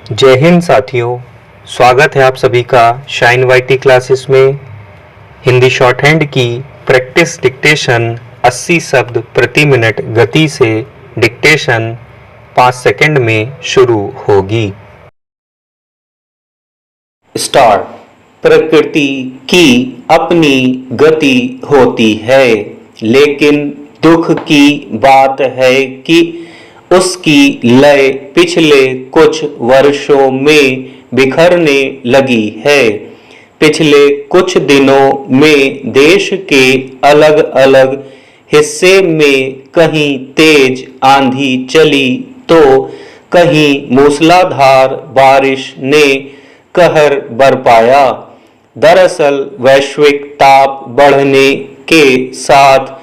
जय हिंद साथियों, स्वागत है आप सभी का शाइन वाईटी क्लासेस में। हिंदी शॉर्ट हैंड की प्रैक्टिस डिक्टेशन 80 शब्द प्रति मिनट गति से डिक्टेशन 5 सेकंड में शुरू होगी। स्टार्ट। प्रकृति की अपनी गति होती है, लेकिन दुख की बात है कि उसकी लय पिछले कुछ वर्षों में बिखरने लगी है। पिछले कुछ दिनों में देश के अलग अलग हिस्से में कहीं तेज आंधी चली तो कहीं मूसलाधार बारिश ने कहर बरपाया। दरअसल वैश्विक ताप बढ़ने के साथ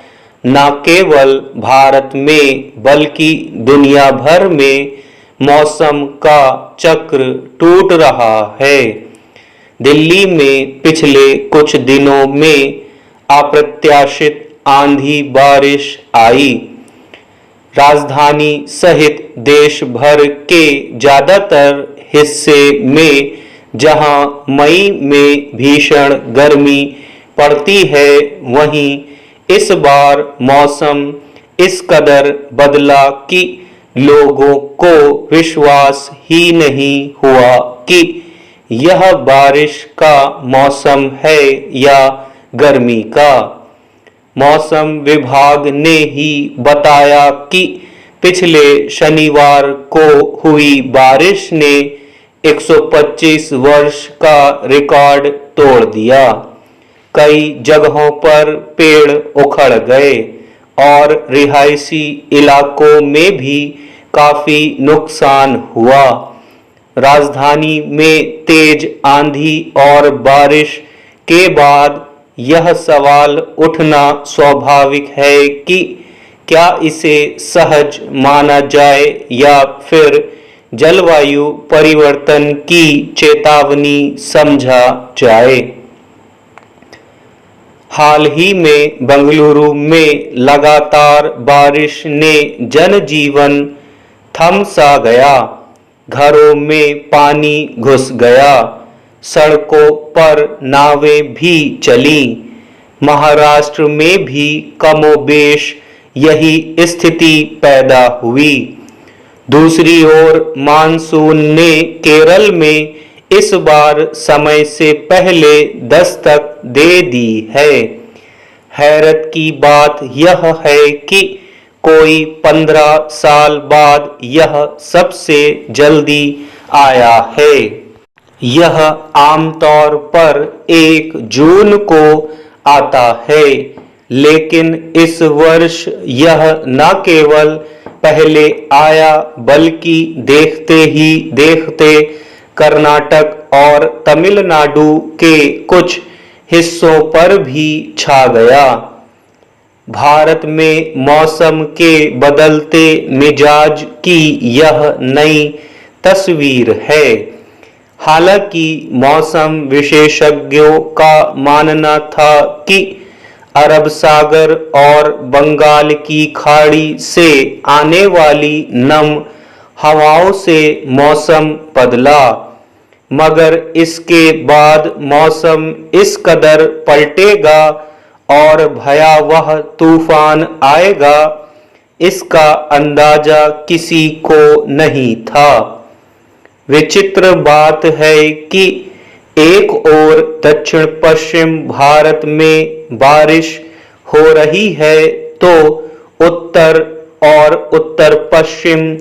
न केवल भारत में बल्कि दुनिया भर में मौसम का चक्र टूट रहा है। दिल्ली में पिछले कुछ दिनों में अप्रत्याशित आंधी बारिश आई। राजधानी सहित देश भर के ज्यादातर हिस्से में जहां मई में भीषण गर्मी पड़ती है, वहीं इस बार मौसम इस कदर बदला कि लोगों को विश्वास ही नहीं हुआ कि यह बारिश का मौसम है या गर्मी का। मौसम विभाग ने ही बताया कि पिछले शनिवार को हुई बारिश ने 125 वर्ष का रिकॉर्ड तोड़ दिया। कई जगहों पर पेड़ उखड़ गए और रिहायशी इलाकों में भी काफी नुकसान हुआ। राजधानी में तेज आंधी और बारिश के बाद यह सवाल उठना स्वाभाविक है कि क्या इसे सहज माना जाए या फिर जलवायु परिवर्तन की चेतावनी समझा जाए। हाल ही में बेंगलुरु में लगातार बारिश ने जनजीवन थम सा गया। घरों में पानी घुस गया, सड़कों पर नावें भी चली। महाराष्ट्र में भी कमोबेश यही स्थिति पैदा हुई। दूसरी ओर मानसून ने केरल में इस बार समय से पहले दस्तक दे दी है। हैरत की बात यह है कि कोई 15 साल बाद यह सबसे जल्दी आया है। यह आमतौर पर 1 जून को आता है, लेकिन इस वर्ष यह न केवल पहले आया बल्कि देखते ही देखते कर्नाटक और तमिलनाडु के कुछ हिस्सों पर भी छा गया। भारत में मौसम के बदलते मिजाज की यह नई तस्वीर है। हालांकि मौसम विशेषज्ञों का मानना था कि अरब सागर और बंगाल की खाड़ी से आने वाली नम हवाओं से मौसम बदला, मगर इसके बाद मौसम इस कदर पलटेगा और भयावह तूफान आएगा, इसका अंदाजा किसी को नहीं था। विचित्र बात है कि एक ओर दक्षिण पश्चिम भारत में बारिश हो रही है तो उत्तर और उत्तर पश्चिम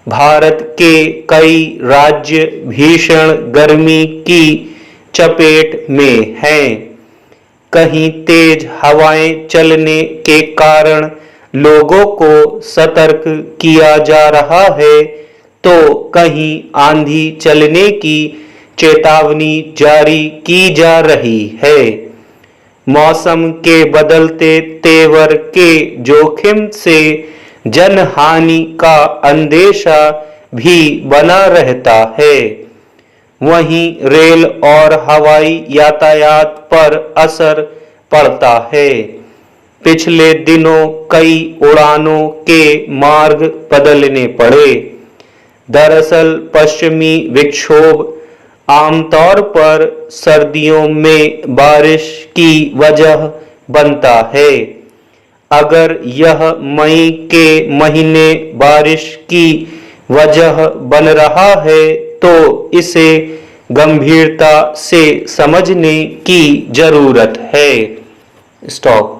भारत के कई राज्य भीषण गर्मी की चपेट में हैं। कहीं तेज हवाएं चलने के कारण लोगों को सतर्क किया जा रहा है तो कहीं आंधी चलने की चेतावनी जारी की जा रही है। मौसम के बदलते तेवर के जोखिम से जनहानि का अंदेशा भी बना रहता है। वहीं रेल और हवाई यातायात पर असर पड़ता है। पिछले दिनों कई उड़ानों के मार्ग बदलने पड़े। दरअसल पश्चिमी विक्षोभ आमतौर पर सर्दियों में बारिश की वजह बनता है। अगर यह मई के महीने बारिश की वजह बन रहा है तो इसे गंभीरता से समझने की जरूरत है। स्टॉप।